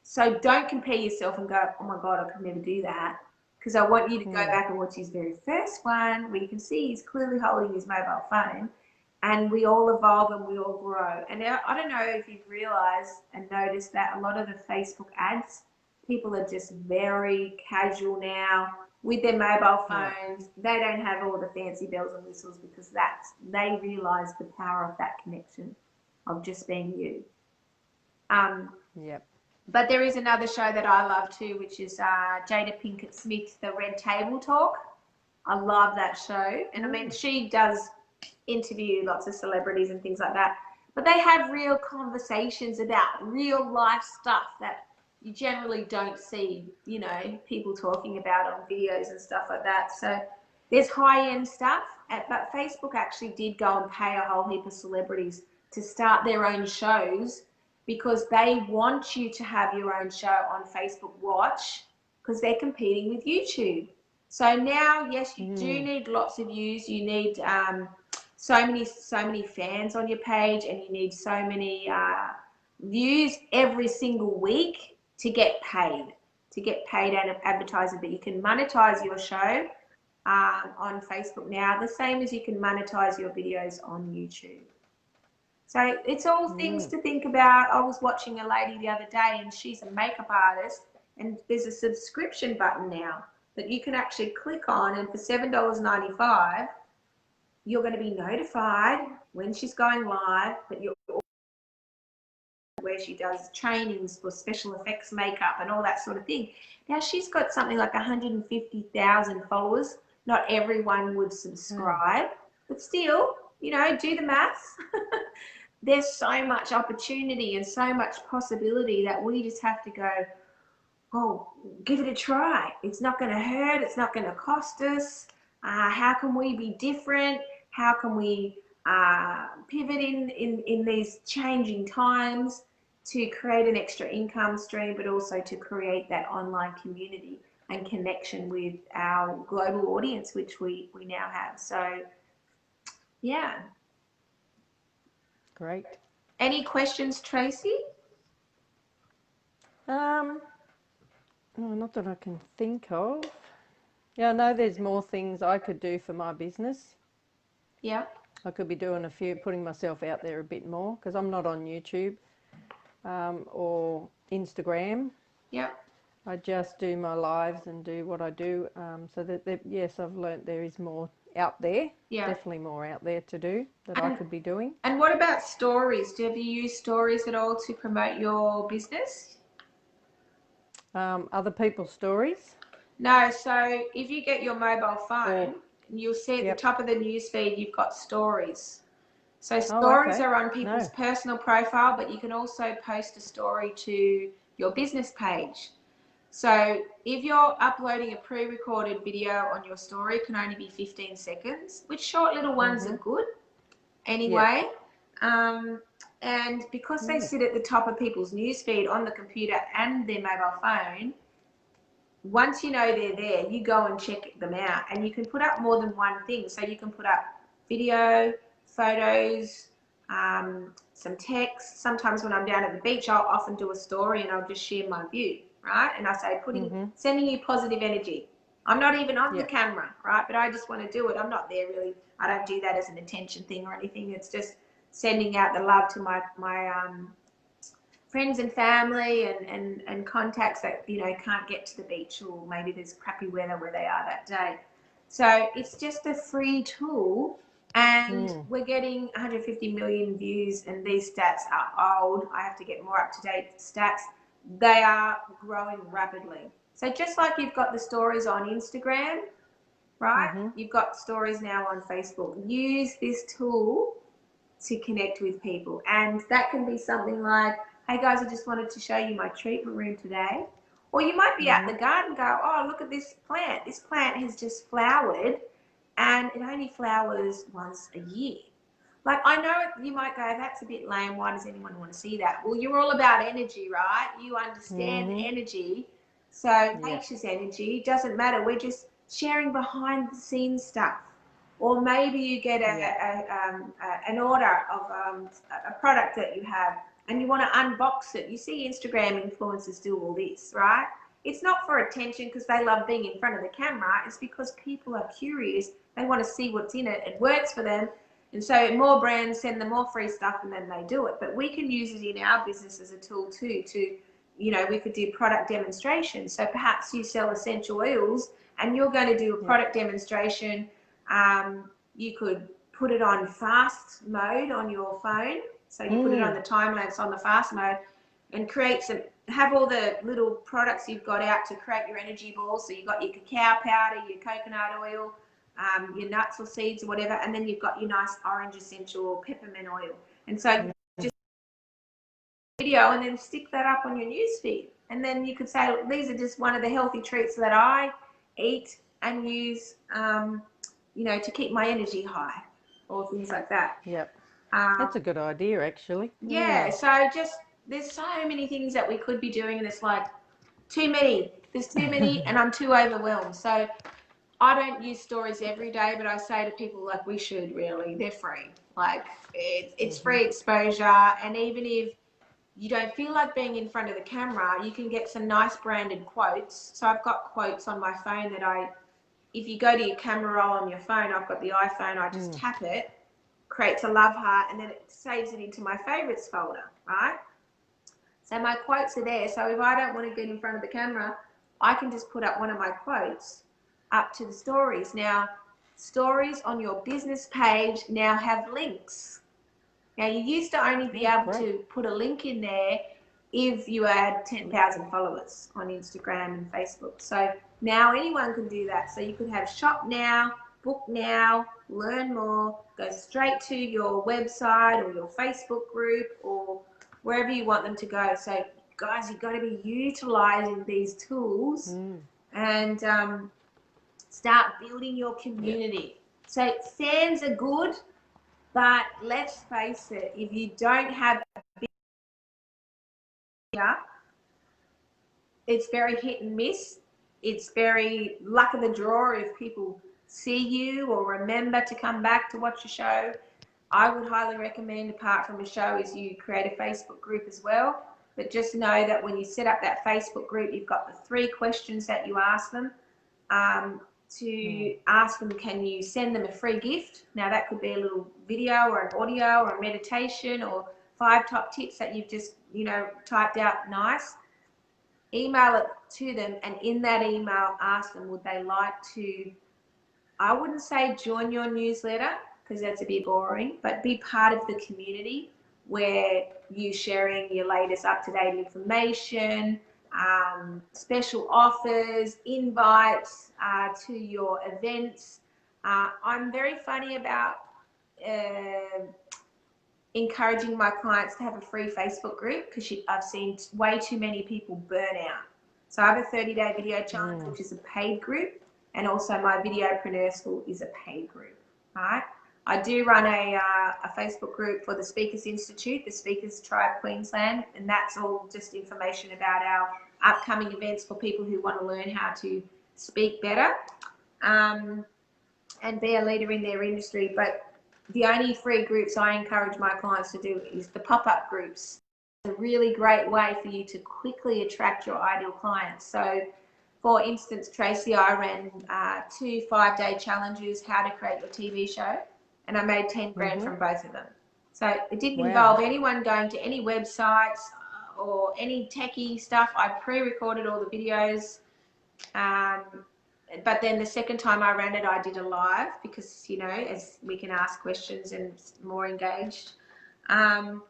So don't compare yourself and go, oh my God, I could never do that, because I want you to go back and watch his very first one, where you can see he's clearly holding his mobile phone. And we all evolve and we all grow. And I don't know if you've realized and noticed that a lot of the Facebook ads, people are just very casual now with their mobile phones. They don't have all the fancy bells and whistles, because they realize the power of that connection of just being you. But there is another show that I love too, which is Jada Pinkett Smith, the Red Table Talk. I love that show. And I mean, she does interview lots of celebrities and things like that, but they have real conversations about real life stuff that you generally don't see people talking about on videos and stuff like that. So there's high-end stuff, but Facebook actually did go and pay a whole heap of celebrities to start their own shows, because they want you to have your own show on Facebook Watch, because they're competing with YouTube. So now, yes, you do need lots of views. You need so many fans on your page, and you need so many views every single week to get paid out of advertising. But you can monetize your show on Facebook now, the same as you can monetize your videos on YouTube. So it's all things to think about. I was watching a lady the other day, and she's a makeup artist, and there's a subscription button now that you can actually click on, and for $7.95, you're going to be notified when she's going live, but you're where she does trainings for special effects makeup and all that sort of thing. Now she's got something like 150,000 followers. Not everyone would subscribe, but still, do the maths. There's so much opportunity and so much possibility that we just have to go, oh, give it a try. It's not going to hurt. It's not going to cost us. How can we be different? How can we pivot in these changing times to create an extra income stream, but also to create that online community and connection with our global audience, which we now have. So, yeah. Great. Any questions, Tracy? Not that I can think of. Yeah, I know there's more things I could do for my business. Yeah. I could be doing putting myself out there a bit more, because I'm not on YouTube or Instagram. Yeah. I just do my lives and do what I do. So that yes, I've learnt there is more out there. Yeah. Definitely more out there to do that I could be doing. And what about stories? Have you used stories at all to promote your business? Other people's stories? No. So if you get your mobile phone, you'll see at the top of the newsfeed you've got stories. So stories are on people's personal profile, but you can also post a story to your business page. So if you're uploading a pre-recorded video on your story, it can only be 15 seconds, which short little ones are good anyway. And because they sit at the top of people's newsfeed on the computer and their mobile phone, once you know they're there, you go and check them out, and you can put up more than one thing. So you can put up video, photos, some text. Sometimes when I'm down at the beach, I'll often do a story and I'll just share my view, right? And I say, sending you positive energy. I'm not even on the camera, right? But I just want to do it. I'm not there really. I don't do that as an intention thing or anything. It's just sending out the love to my friends and family and contacts that, you know, can't get to the beach, or maybe there's crappy weather where they are that day. So it's just a free tool, and we're getting 150 million views, and these stats are old. I have to get more up-to-date stats. They are growing rapidly. So just like you've got the stories on Instagram, right? You've got stories now on Facebook. Use this tool to connect with people. And that can be something like, hey guys, I just wanted to show you my treatment room today. Or you might be out in the garden and go, oh, look at this plant. This plant has just flowered, and it only flowers once a year. Like, I know you might go, that's a bit lame. Why does anyone want to see that? Well, you're all about energy, right? You understand energy. So nature's energy doesn't matter. We're just sharing behind the scenes stuff. Or maybe you get an order of a product that you have and you want to unbox it. You see Instagram influencers do all this, right? It's not for attention because they love being in front of the camera. It's because people are curious. They want to see what's in it. It works for them. And so more brands send them more free stuff and then they do it. But we can use it in our business as a tool too to, you know, we could do product demonstrations. So perhaps you sell essential oils and you're going to do a product demonstration. You could put it on fast mode on your phone. So you put it on the time lapse on the fast mode and have all the little products you've got out to create your energy balls. So you've got your cacao powder, your coconut oil, your nuts or seeds or whatever, and then you've got your nice orange essential or peppermint oil. And so just video and then stick that up on your newsfeed. And then you could say, look, these are just one of the healthy treats that I eat and use, you know, to keep my energy high or things like that. That's a good idea, actually. So just, there's so many things that we could be doing, and it's like too many. There's too many and I'm too overwhelmed. So I don't use stories every day, but I say to people, like, we should really. They're free. Like, it's free exposure. And even if you don't feel like being in front of the camera, you can get some nice branded quotes. So I've got quotes on my phone that if you go to your camera roll on your phone, I've got the iPhone, I just tap it, creates a love heart, and then it saves it into my favorites folder, right? So my quotes are there. So if I don't want to get in front of the camera, I can just put up one of my quotes up to the stories. Now, stories on your business page now have links. Now, you used to only be able to put a link in there if you had 10,000 followers on Instagram and Facebook. So now anyone can do that. So you could have shop now, book now, learn more, go straight to your website or your Facebook group or wherever you want them to go. So guys, you've got to be utilizing these tools and start building your community. So fans are good, but let's face it, if you don't have a big, it's very hit and miss. It's very luck of the draw if people see you or remember to come back to watch a show. I would highly recommend, apart from a show, is you create a Facebook group as well. But just know that when you set up that Facebook group, you've got the 3 questions that you ask them. To ask them, can you send them a free gift? Now that could be a little video or an audio or a meditation or 5 top tips that you've just, you know, typed out nice. Email it to them, and in that email ask them, would they like to, I wouldn't say join your newsletter because that's a bit boring, but be part of the community where you sharing your latest up-to-date information, special offers, invites to your events. I'm very funny about encouraging my clients to have a free Facebook group because I've seen way too many people burn out. So I have a 30-day video challenge, which is a paid group, and also my Videopreneur School is a paid group, right? I do run a Facebook group for the Speakers Institute, the Speakers Tribe Queensland, and that's all just information about our upcoming events for people who want to learn how to speak better and be a leader in their industry. But the only free groups I encourage my clients to do is the pop-up groups. It's a really great way for you to quickly attract your ideal clients. So for instance, Tracy, I ran 2 5-day challenges, how to create your TV show, and I made 10 grand from both of them. So it didn't involve anyone going to any websites or any techie stuff. I pre-recorded all the videos. But then the second time I ran it, I did a live because, you know, as we can ask questions and it's more engaged. And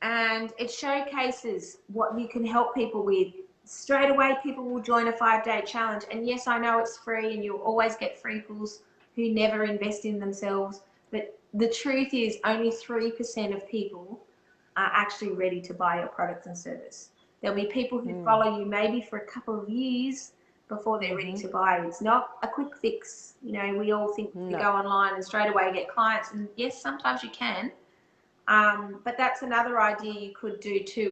it showcases what you can help people with. Straight away, people will join a 5-day challenge. And yes, I know it's free and you'll always get free pools who never invest in themselves. But the truth is only 3% of people are actually ready to buy your product and service. There'll be people who follow you maybe for a couple of years before they're ready to buy. It's not a quick fix. You know, we all think we go online and straight away get clients. And yes, sometimes you can. But that's another idea you could do too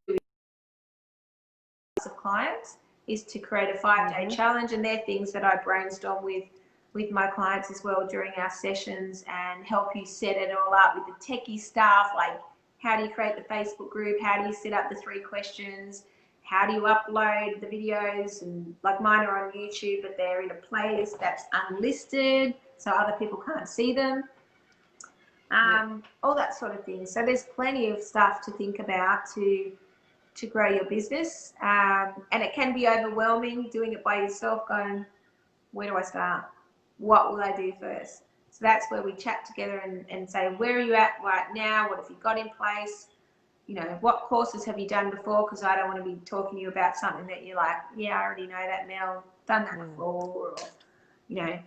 of clients, is to create a 5-day challenge. And they're things that I brainstorm with my clients as well during our sessions, and help you set it all up with the techie stuff, like how do you create the Facebook group, how do you set up the 3 questions, how do you upload the videos, and like mine are on YouTube, but they're in a playlist that's unlisted, so other people can't see them. All that sort of thing. So there's plenty of stuff to think about to grow your business. And it can be overwhelming doing it by yourself, going, where do I start? What will I do first? So that's where we chat together and say, where are you at right now? What have you got in place? You know, what courses have you done before? Because I don't want to be talking to you about something that you're like, yeah, I already know that, Mel, done that before, or, you know,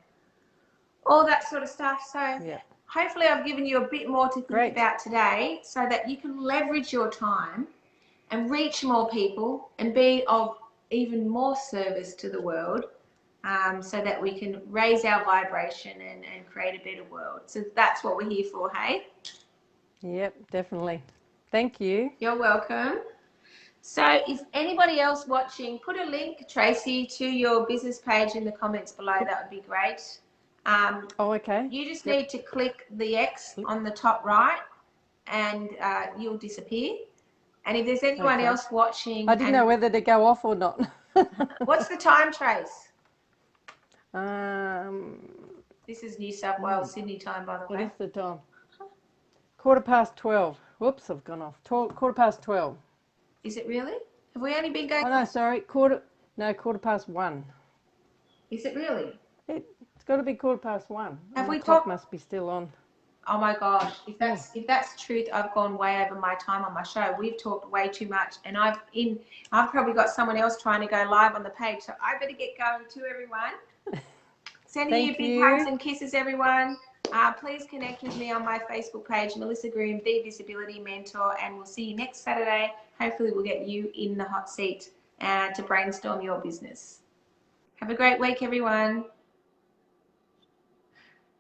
all that sort of stuff. So hopefully I've given you a bit more to think about today, so that you can leverage your time and reach more people and be of even more service to the world, so that we can raise our vibration and create a better world. So that's what we're here for, hey? Yep, definitely. Thank you. You're welcome. So if anybody else watching, put a link, Tracy, to your business page in the comments below. That would be great. Okay. You just need to click the X on the top right, and you'll disappear. And if there's anyone else watching... I didn't know whether to go off or not. What's the time, Trace? This is New South Wales, Sydney time, by the way. What is the time? 12:15. Whoops, I've gone off. 12:15. Is it really? Have we only been going... Oh, no, sorry. 1:15. Is it really? It's got to be 1:15. Have we the clock talked... must be still on. Oh my gosh, if that's the truth, I've gone way over my time on my show. We've talked way too much, and I've probably got someone else trying to go live on the page, so I better get going too, everyone. Sending you big hugs and kisses, everyone. Please connect with me on my Facebook page, Melissa Groom, the Visibility Mentor, and we'll see you next Saturday. Hopefully we'll get you in the hot seat to brainstorm your business. Have a great week, everyone.